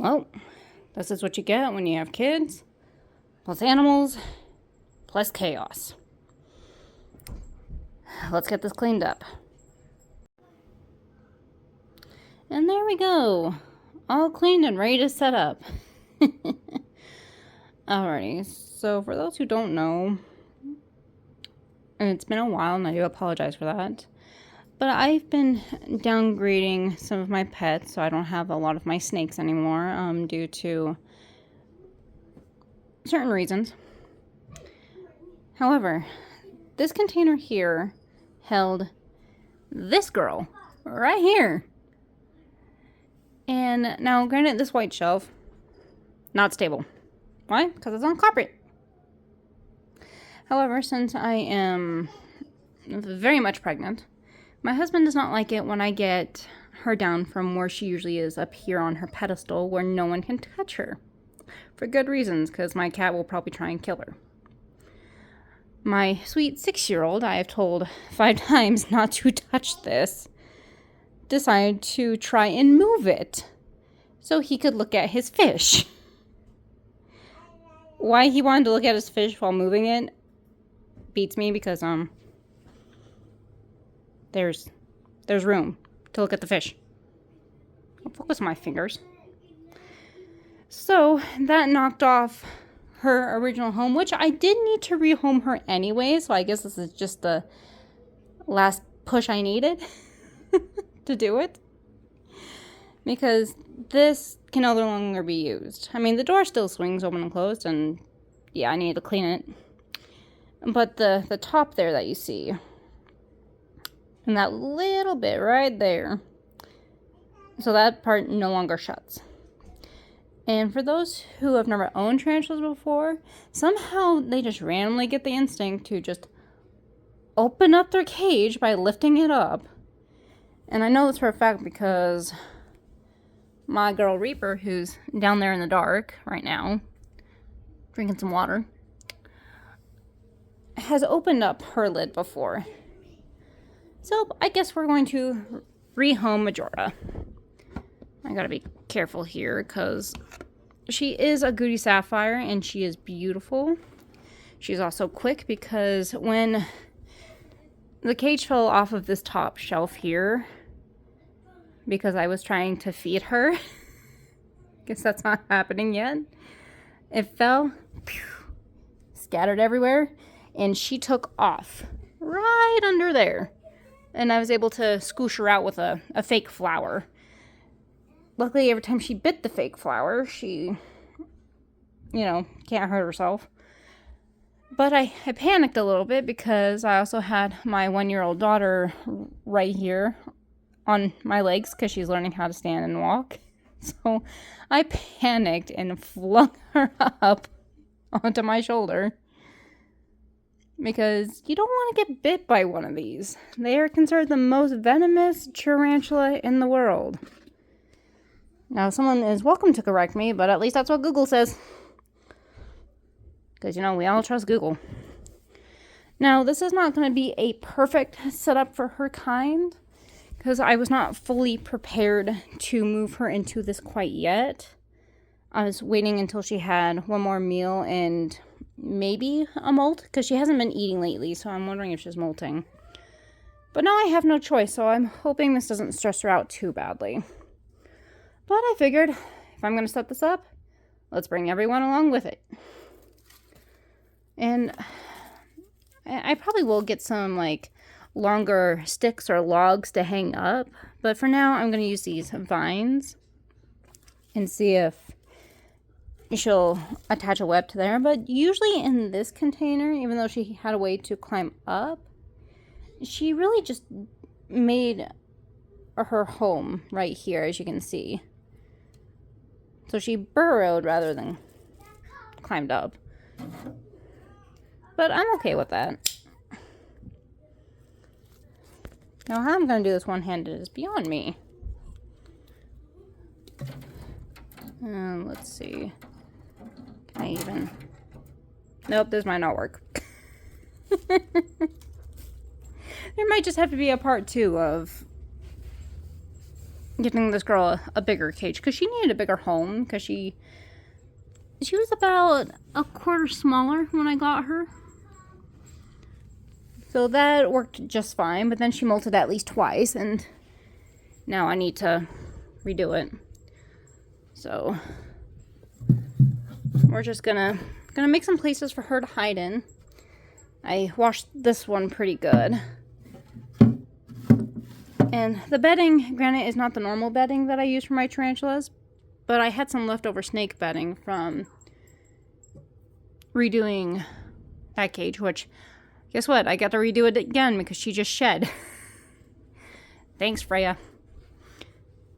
Well, this is what you get when you have kids, plus animals, plus chaos. Let's get this cleaned up. And there we go. All cleaned and ready to set up. Alrighty, so for those who don't know, and it's been a while and I do apologize for that, but I've been downgrading some of my pets, so I don't have a lot of my snakes anymore, due to certain reasons. However, this container here held this girl right here. And now, granted, this white shelf, not stable. Why? Because it's on carpet. However, since I am very much pregnant, my husband does not like it when I get her down from where she usually is up here on her pedestal where no one can touch her. For good reasons, because my cat will probably try and kill her. My sweet 6-year-old, I have told 5 times not to touch this, decided to try and move it so he could look at his fish. Why he wanted to look at his fish while moving it beats me, because there's room to look at the fish. I'll focus on my fingers. So that knocked off her original home, which I did need to rehome her anyway, so I guess this is just the last push I needed to do it. Because this can no longer be used. I mean, the door still swings open and closed, and yeah, I need to clean it. But the top there that you see, and that little bit right there, so that part no longer shuts. And for those who have never owned tarantulas before, somehow they just randomly get the instinct to just open up their cage by lifting it up. And I know this for a fact because my girl Reaper, who's down there in the dark right now, drinking some water, has opened up her lid before. So I guess we're going to rehome Majora. I gotta be careful here because she is a Goody Sapphire and she is beautiful. She's also quick because when the cage fell off of this top shelf here, because I was trying to feed her, guess that's not happening yet, it fell, scattered everywhere, and she took off right under there. And I was able to scoosh her out with a fake flower. Luckily, every time she bit the fake flower, she, can't hurt herself. But I panicked a little bit because I also had my 1-year-old daughter right here on my legs because she's learning how to stand and walk. So I panicked and flung her up onto my shoulder because you don't want to get bit by one of these. They are considered the most venomous tarantula in the world. Now, someone is welcome to correct me, but at least that's what Google says. Because, we all trust Google. Now, this is not going to be a perfect setup for her kind, because I was not fully prepared to move her into this quite yet. I was waiting until she had one more meal and maybe a molt, because she hasn't been eating lately, so I'm wondering if she's molting. But now I have no choice, so I'm hoping this doesn't stress her out too badly. But I figured, if I'm going to set this up, let's bring everyone along with it. And I probably will get some, longer sticks or logs to hang up. But for now, I'm going to use these vines and see if she'll attach a web to there. But usually in this container, even though she had a way to climb up, she really just made her home right here, as you can see. So she burrowed rather than climbed up. But I'm okay with that. Now, how I'm going to do this one-handed is beyond me. Let's see. Can I even... Nope, this might not work. There might just have to be a part 2 of getting this girl a bigger cage because she needed a bigger home because she was about a quarter smaller when I got her. So that worked just fine, but then she molted at least twice, and now I need to redo it. So we're just gonna make some places for her to hide in. I washed this one pretty good. And the bedding, granted, is not the normal bedding that I use for my tarantulas, but I had some leftover snake bedding from redoing that cage, which, guess what? I got to redo it again because she just shed. Thanks, Freya.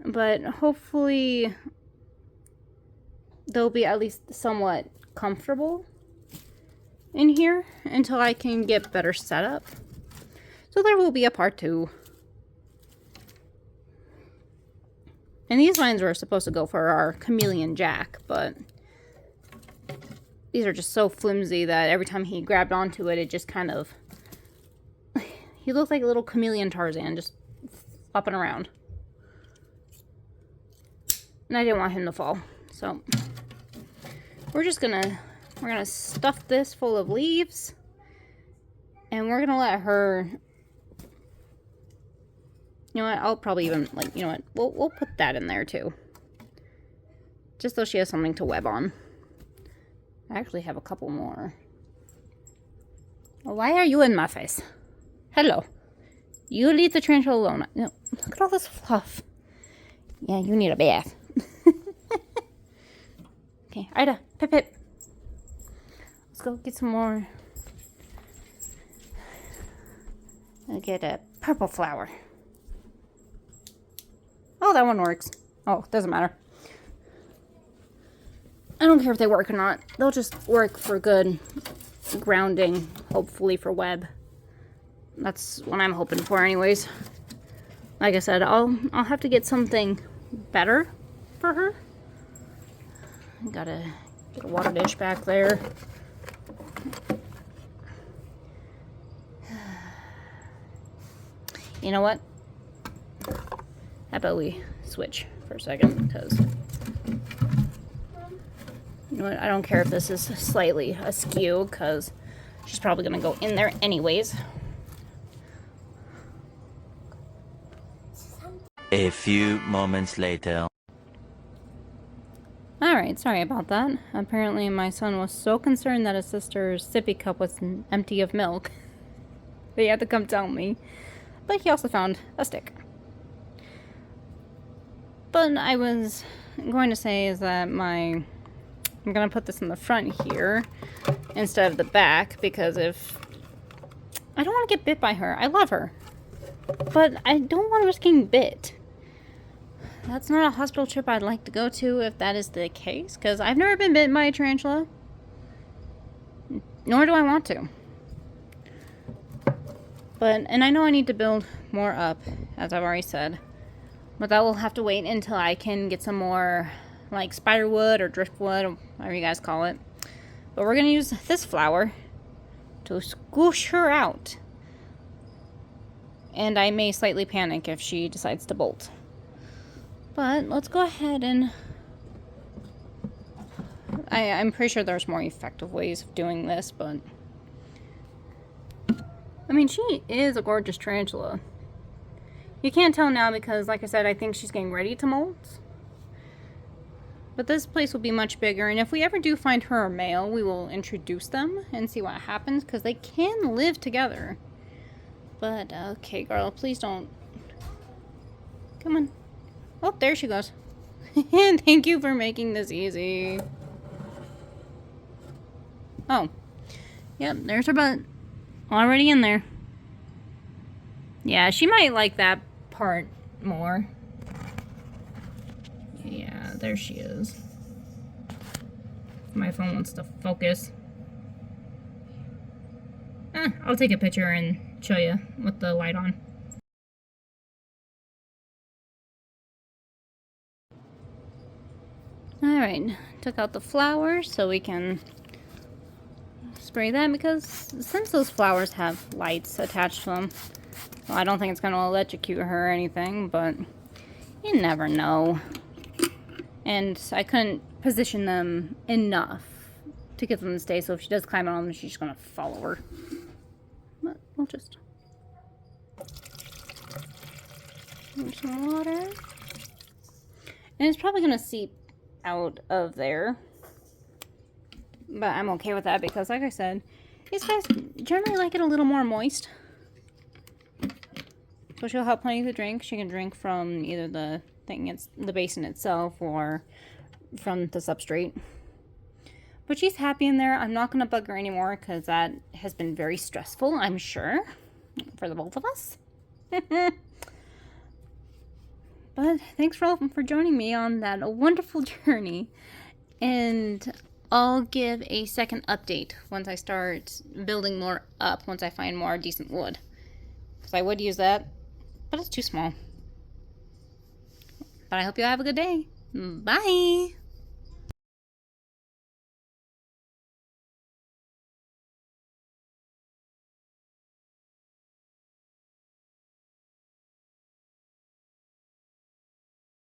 But hopefully they'll be at least somewhat comfortable in here until I can get better setup. So there will be a part 2. And these lines were supposed to go for our chameleon Jack, but these are just so flimsy that every time he grabbed onto it, it just kind of... He looked like a little chameleon Tarzan, just flopping around. And I didn't want him to fall, so... We're gonna stuff this full of leaves, and we're gonna let her... You know what, I'll probably even, like, you know what, we'll put that in there too. Just so she has something to web on. I actually have a couple more. Well, why are you in my face? Hello. You leave the tarantula alone. No, look at all this fluff. Yeah, you need a bath. Okay, Ida, Pip Pip. Let's go get some more. I'll get a purple flower. Oh, that one works. Oh, doesn't matter. I don't care if they work or not. They'll just work for good grounding, hopefully for web. That's what I'm hoping for anyways. Like I said, I'll have to get something better for her. Gotta get a water dish back there. You know what? How about we switch for a second, because you know what, I don't care if this is slightly askew, because she's probably going to go in there anyways. A few moments later. Alright, sorry about that. Apparently my son was so concerned that his sister's sippy cup was empty of milk. They had to come tell me. But he also found a stick. But I was going to say is that I'm going to put this in the front here instead of the back, because if... I don't want to get bit by her. I love her. But I don't want to risk getting bit. That's not a hospital trip I'd like to go to if that is the case, because I've never been bitten by a tarantula. Nor do I want to. And I know I need to build more up, as I've already said. But that will have to wait until I can get some more, like, spider wood or driftwood, or whatever you guys call it. But we're going to use this flower to squish her out. And I may slightly panic if she decides to bolt. But let's go ahead and... I'm pretty sure there's more effective ways of doing this, but... I mean, she is a gorgeous tarantula. You can't tell now because, like I said, I think she's getting ready to molt. But this place will be much bigger, and if we ever do find her a male, we will introduce them and see what happens, because they can live together. But, okay, girl, please don't. Come on. Oh, there she goes. Thank you for making this easy. Oh. Yep, there's her butt. Already in there. Yeah, she might like that part more. Yeah, there she is. My phone wants to focus. I'll take a picture and show you with the light on. Alright, took out the flowers so we can spray that, because since those flowers have lights attached to them, well, I don't think it's going to electrocute her or anything, but You never know. And I couldn't position them enough to get them to stay, so if she does climb on them, she's just gonna follow her. But we'll just... some water. And it's probably gonna seep out of there. But I'm okay with that because, like I said, these guys generally like it a little more moist. So she'll have plenty to drink. She can drink from either the the basin itself or from the substrate. But she's happy in there. I'm not going to bug her anymore because that has been very stressful, I'm sure, for the both of us. But thanks for joining me on that wonderful journey. And I'll give a second update once I start building more up, once I find more decent wood. Because I would use that, but it's too small. But I hope you have a good day. Bye!